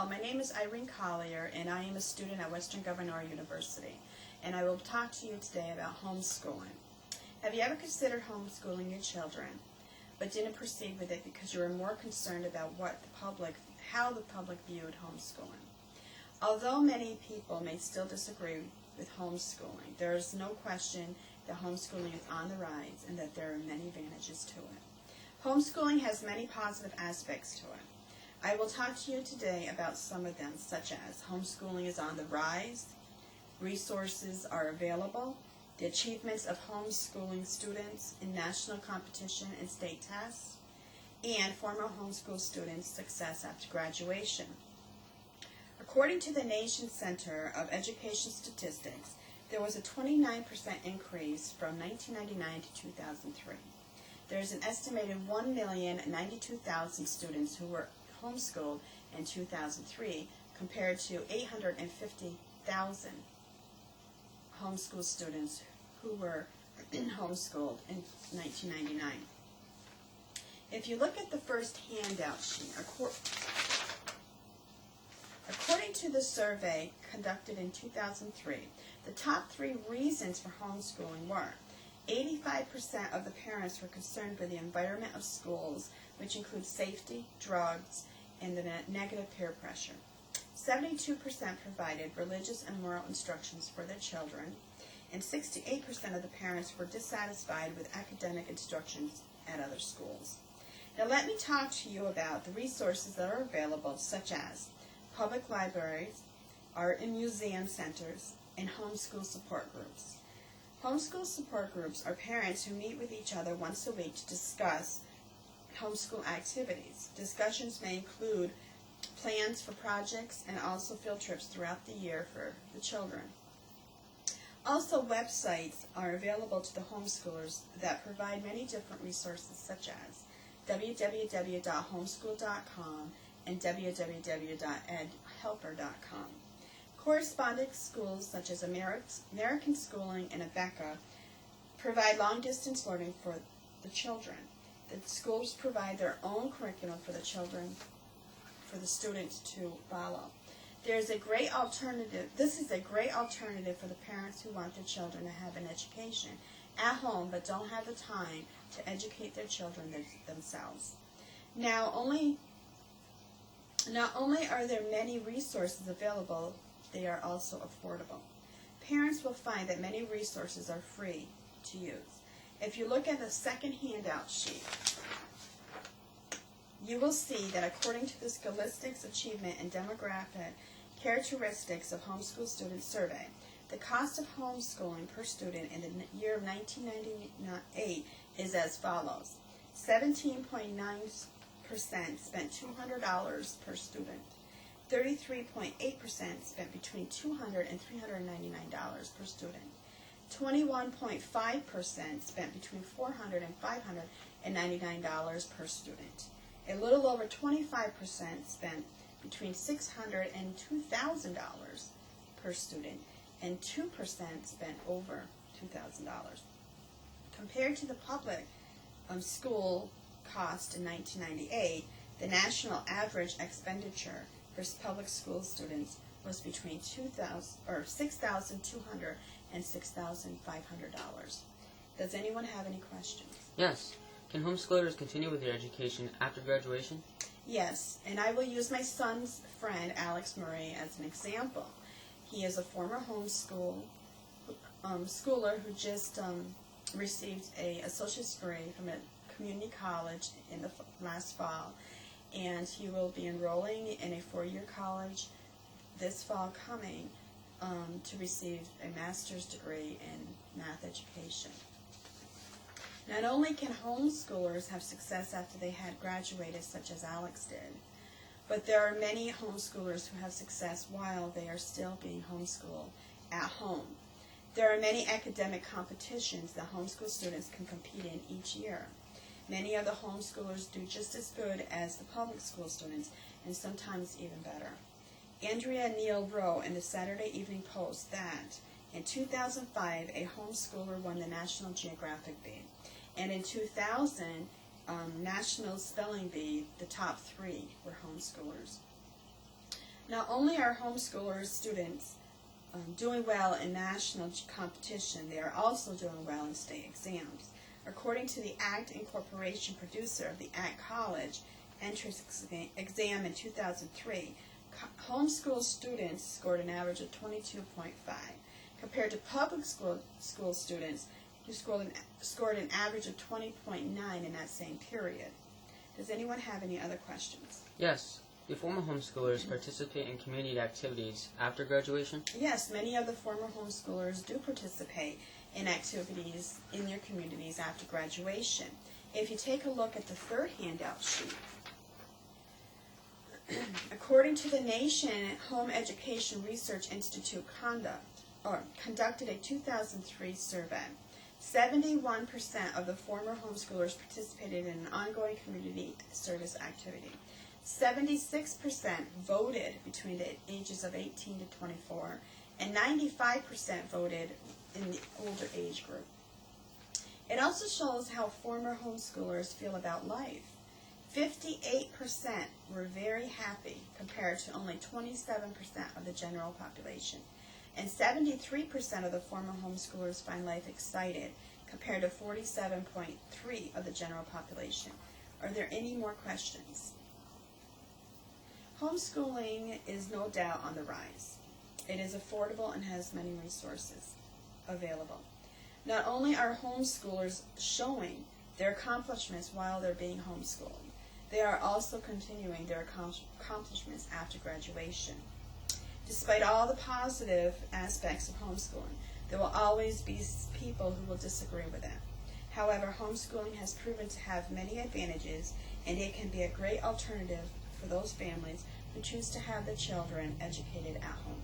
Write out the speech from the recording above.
Hello, my name is Irene Collier, and I am a student at Western Governor University, and I will talk to you today about homeschooling. Have you ever considered homeschooling your children, but didn't proceed with it because you were more concerned about how the public viewed homeschooling? Although many people may still disagree with homeschooling, there is no question that homeschooling is on the rise and that there are many advantages to it. Homeschooling has many positive aspects to it. I will talk to you today about some of them, such as homeschooling is on the rise, resources are available, the achievements of homeschooling students in national competition and state tests, and former homeschool students' success after graduation. According to the Nation Center of Education Statistics, there was a 29% increase from 1999 to 2003. There is an estimated 1,092,000 students who were homeschooled in 2003 compared to 850,000 homeschool students who were homeschooled in 1999. If you look at the first handout sheet, according to the survey conducted in 2003, the top 3 reasons for homeschooling were 85% of the parents were concerned with the environment of schools, which includes safety, drugs, and the negative peer pressure. 72% provided religious and moral instructions for their children, and 68% of the parents were dissatisfied with academic instructions at other schools. Now let me talk to you about the resources that are available, such as public libraries, art and museum centers, and homeschool support groups. Homeschool support groups are parents who meet with each other once a week to discuss homeschool activities. Discussions may include plans for projects and also field trips throughout the year for the children. Also, websites are available to the homeschoolers that provide many different resources, such as www.homeschool.com and www.edhelper.com. Corresponding schools such as American Schooling and Abeka provide long-distance learning for the children. The schools provide their own curriculum for the children, for the students to follow. This is a great alternative for the parents who want their children to have an education at home but don't have the time to educate their children themselves. Not only are there many resources available, they are also affordable. Parents will find that many resources are free to use. If you look at the second handout sheet, you will see that according to the Scholastics Achievement and Demographic Characteristics of Homeschool Student Survey, the cost of homeschooling per student in the year of 1998 is as follows. 17.9% spent $200 per student. 33.8% spent between $200 and $399 per student. 21.5% spent between $400 and $599 per student. A little over 25% spent between $600 and $2,000 per student, and 2% spent over $2,000. Compared to the public school cost in 1998, the national average expenditure for public school students was between $6,200 and $6,500. Does anyone have any questions? Yes. Can homeschoolers continue with their education after graduation? Yes, and I will use my son's friend, Alex Murray, as an example. He is a former schooler who just received an associate's degree from a community college in the last fall, and he will be enrolling in a 4-year college this fall coming to receive a master's degree in math education. Not only can homeschoolers have success after they had graduated, such as Alex did, but there are many homeschoolers who have success while they are still being homeschooled at home. There are many academic competitions that homeschool students can compete in each year. Many of the homeschoolers do just as good as the public school students, and sometimes even better. Andrea Neal wrote in the Saturday Evening Post that in 2005, a homeschooler won the National Geographic Bee. And in 2000, National Spelling Bee, the top 3 were homeschoolers. Not only are homeschoolers students doing well in national competition, they are also doing well in state exams. According to the ACT Incorporation producer of the ACT College entrance exam in 2003, homeschool students scored an average of 22.5, compared to public school students who scored an average of 20.9 in that same period. Does anyone have any other questions? Yes. Do former homeschoolers participate in community activities after graduation? Yes, many of the former homeschoolers do participate in activities in their communities after graduation. If you take a look at the third handout sheet, according to the Nation Home Education Research Institute conducted a 2003 survey, 71% of the former homeschoolers participated in an ongoing community service activity. 76% voted between the ages of 18 to 24, and 95% voted in the older age group. It also shows how former homeschoolers feel about life. 58% were very happy compared to only 27% of the general population. And 73% of the former homeschoolers find life excited compared to 47.3% of the general population. Are there any more questions? Homeschooling is no doubt on the rise. It is affordable and has many resources available. Not only are homeschoolers showing their accomplishments while they're being homeschooled, they are also continuing their accomplishments after graduation. Despite all the positive aspects of homeschooling, there will always be people who will disagree with it. However, homeschooling has proven to have many advantages, and it can be a great alternative for those families who choose to have their children educated at home.